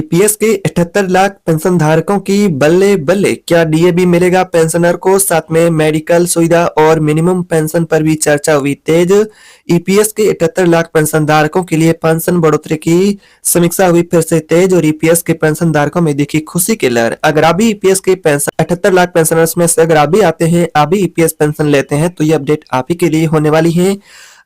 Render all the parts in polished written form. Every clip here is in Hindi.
ईपीएस के 78 लाख पेंशन धारकों की बल्ले बल्ले, क्या डीए भी मिलेगा पेंशनर को? साथ में मेडिकल सुविधा और मिनिमम पेंशन पर भी चर्चा हुई तेज। ईपीएस के 78 लाख पेंशन धारकों के लिए पेंशन बढ़ोतरी की समीक्षा हुई फिर से तेज और ईपीएस के पेंशन धारकों में दिखी खुशी की लहर। अगर आप भी ईपीएस के पेंशन 78 लाख पेंशनर्स में से अगर आप भी आते हैं, आप भी ईपीएस पेंशन लेते हैं, तो ये अपडेट आप ही के लिए होने वाली है।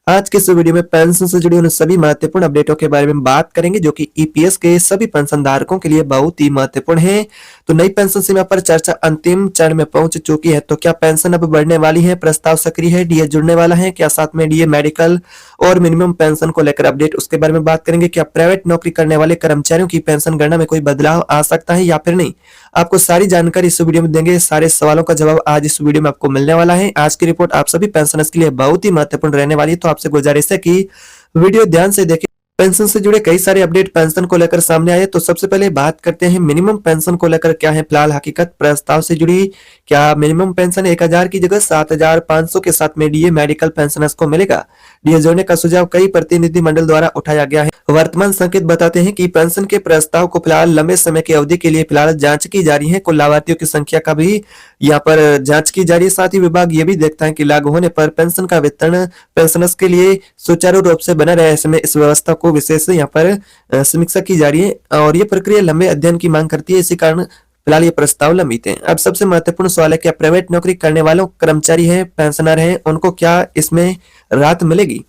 आज के इस वीडियो में पेंशन से जुड़ी उन सभी महत्वपूर्ण अपडेटों के बारे में बात करेंगे जो कि ईपीएस के सभी पेंशन धारकों के लिए बहुत ही महत्वपूर्ण है। तो नई पेंशन सीमा पर चर्चा अंतिम चरण में पहुंच चुकी है। तो क्या पेंशन अब बढ़ने वाली है? प्रस्ताव सक्रिय है? डीए जुड़ने वाला है क्या? साथ में डीए, मेडिकल और मिनिमम पेंशन को लेकर अपडेट, उसके बारे में बात करेंगे। क्या प्राइवेट नौकरी करने वाले कर्मचारियों की पेंशन गणना में कोई बदलाव आ सकता है या फिर नहीं? आपको सारी जानकारी इस वीडियो में देंगे। सारे सवालों का जवाब आज इस वीडियो में आपको मिलने वाला है। आज की रिपोर्ट आप सभी पेंशनर्स के लिए बहुत ही महत्वपूर्ण रहने वाली है, तो आपसे गुजारिश है कि वीडियो ध्यान से देखें। पेंशन से जुड़े कई सारे अपडेट पेंशन को लेकर सामने आए। तो सबसे पहले बात करते हैं मिनिमम पेंशन को लेकर क्या है फिलहाल हकीकत प्रस्ताव से जुड़ी। क्या मिनिमम पेंशन 1000 की जगह 7500 के साथ में डीए मेडिकल पेंशनर्स को मिलेगा? डीए जोड़ने का सुझाव कई प्रतिनिधि मंडल द्वारा उठाया गया है। वर्तमान संकेत बताते हैं कि पेंशन के प्रस्ताव को फिलहाल लंबे समय की अवधि के लिए फिलहाल जांच की जा रही है। कुल लाभार्थियों की संख्या का भी यहाँ पर जांच की जा रही है। साथ ही विभाग ये भी देखता है कि लागू होने पर पेंशन का वितरण पेंशनर्स के लिए सुचारू रूप से बना रहे। ऐसे में इस व्यवस्था को विशेष यहाँ पर समीक्षा की जा रही है और ये प्रक्रिया लंबे अध्ययन की मांग करती है। इसी कारण फिलहाल ये प्रस्ताव लंबित है। अब सबसे महत्वपूर्ण सवाल है, क्या प्राइवेट नौकरी करने वालों कर्मचारी हैं, पेंशनर हैं, उनको क्या इसमें राहत मिलेगी?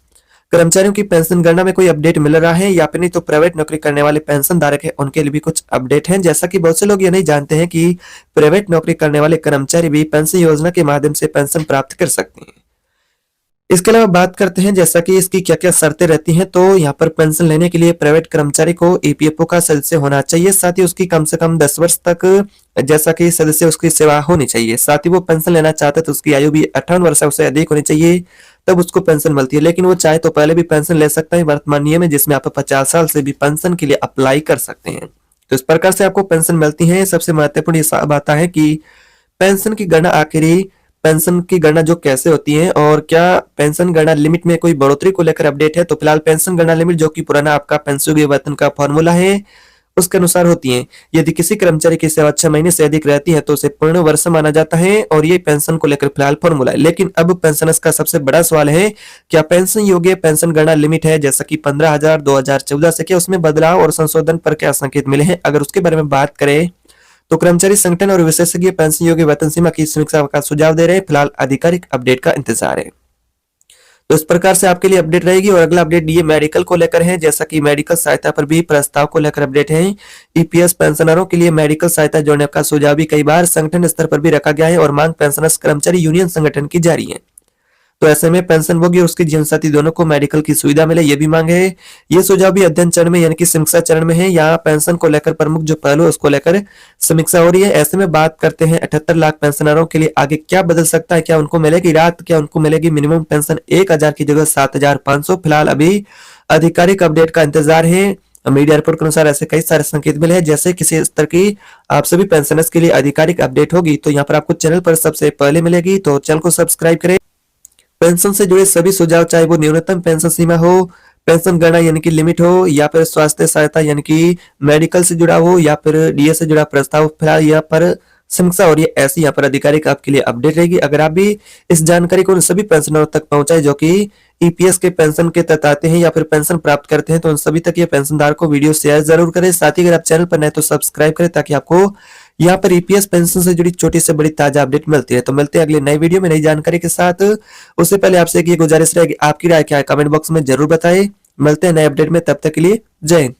कर्मचारियों की पेंशन गणना में कोई अपडेट मिल रहा है या फिर नहीं? तो प्राइवेट नौकरी करने वाले पेंशन धारक है उनके लिए भी कुछ अपडेट हैं। जैसा कि बहुत से लोग ये नहीं जानते हैं कि प्राइवेट नौकरी करने वाले कर्मचारी भी पेंशन योजना के माध्यम से पेंशन प्राप्त कर सकते हैं। इसके अलावा बात करते हैं जैसा कि इसकी क्या क्या शर्तें रहती हैं। तो यहाँ पर पेंशन लेने के लिए प्राइवेट कर्मचारी को ईपीएफओ का सदस्य होना चाहिए। साथ ही उसकी कम से कम 10 वर्ष तक जैसा कि सदस्य उसकी सेवा होनी चाहिए। साथ ही वो पेंशन लेना चाहते तो उसकी आयु भी 58 वर्ष से अधिक होनी चाहिए, तब उसको पेंशन मिलती है। लेकिन वो चाहे तो पहले भी पेंशन ले सकता है। वर्तमान नियम है जिसमें आप 50 साल से भी पेंशन के लिए अप्लाई कर सकते हैं। तो इस प्रकार से आपको पेंशन मिलती है। सबसे महत्वपूर्ण ये बात है कि पेंशन की गणना आखिरी पेंशन की गणना जो कैसे होती है और क्या पेंशन गणना लिमिट में कोई बढ़ोतरी को लेकर अपडेट है। तो फिलहाल पेंशन गणना लिमिट जो कि पुराना आपका पेंशनयोग्य वेतन का फॉर्मूला है उसके अनुसार होती है। यदि किसी कर्मचारी की सेवा 6 महीने से अधिक रहती है तो उसे पूर्ण वर्ष माना जाता है और ये पेंशन को लेकर फिलहाल फॉर्मूला है। लेकिन अब पेंशनर्स का सबसे बड़ा सवाल है, क्या पेंशन योग्य पेंशन गणना लिमिट है जैसा कि 15,000 2014 से, क्या उसमें बदलाव और संशोधन पर क्या संकेत मिले हैं? अगर उसके बारे में बात करें तो कर्मचारी संगठन और विशेषज्ञ पेंशन योग्य वेतन सीमा की समीक्षा का सुझाव दे रहे हैं। फिलहाल आधिकारिक अपडेट का इंतजार है। तो इस प्रकार से आपके लिए अपडेट रहेगी। और अगला अपडेट डीए मेडिकल को लेकर है। जैसा कि मेडिकल सहायता पर भी प्रस्ताव को लेकर अपडेट है। ईपीएस पेंशनरों के लिए मेडिकल सहायता जोड़ने का सुझाव भी कई बार संगठन स्तर पर भी रखा गया है और मांग पेंशनर्स कर्मचारी यूनियन संगठन की जारी है। तो ऐसे में पेंशनभोगी और उसके जीवनसाथी दोनों को मेडिकल की सुविधा मिले, ये भी मांग है। ये सुझाव भी अध्ययन चरण में यानी कि समीक्षा चरण में है। यहाँ पेंशन को लेकर प्रमुख जो पहलू है उसको लेकर समीक्षा हो रही है। ऐसे में बात करते हैं 78 लाख पेंशनरों के लिए आगे क्या बदल सकता है। क्या उनको मिलेगी राहत? क्या उनको मिलेगी मिनिमम पेंशन 1000 की जगह 7500? फिलहाल अभी आधिकारिक अपडेट का इंतजार है। मीडिया रिपोर्ट के अनुसार ऐसे कई सारे संकेत मिले हैं। जैसे किसी स्तर की आप सभी पेंशनर्स के लिए आधिकारिक अपडेट होगी तो यहाँ पर आपको चैनल पर सबसे पहले मिलेगी। तो चैनल को सब्सक्राइब करें। पेंशन से जुड़े सभी सुझाव, चाहे वो न्यूनतम पेंशन सीमा हो, पेंशन गणना यानी कि लिमिट हो, या फिर स्वास्थ्य सहायता यानी कि मेडिकल से जुड़ा हो, या फिर डीए से जुड़ा प्रस्ताव, फिलहाल यहाँ पर समीक्षा हो रही है। ऐसी यहाँ पर आधिकारिक आपके लिए अपडेट रहेगी। अगर आप भी इस जानकारी को उन सभी पेंशनरों तक पहुंचाए जो कि ईपीएस के पेंशन के तहत आते हैं या फिर पेंशन प्राप्त करते हैं, तो उन सभी तक ये पेंशनदार को वीडियो शेयर जरूर करें। साथ ही अगर आप चैनल पर नए तो सब्सक्राइब करें ताकि आपको यहाँ पर ईपीएस पेंशन से जुड़ी छोटी से बड़ी ताजा अपडेट मिलती है। तो मिलते हैं अगले नई वीडियो में नई जानकारी के साथ। उससे पहले आपसे एक ये गुजारिश रहेगी, आपकी राय क्या है कमेंट बॉक्स में जरूर बताएं। मिलते हैं नए अपडेट में, तब तक के लिए जय हिंद।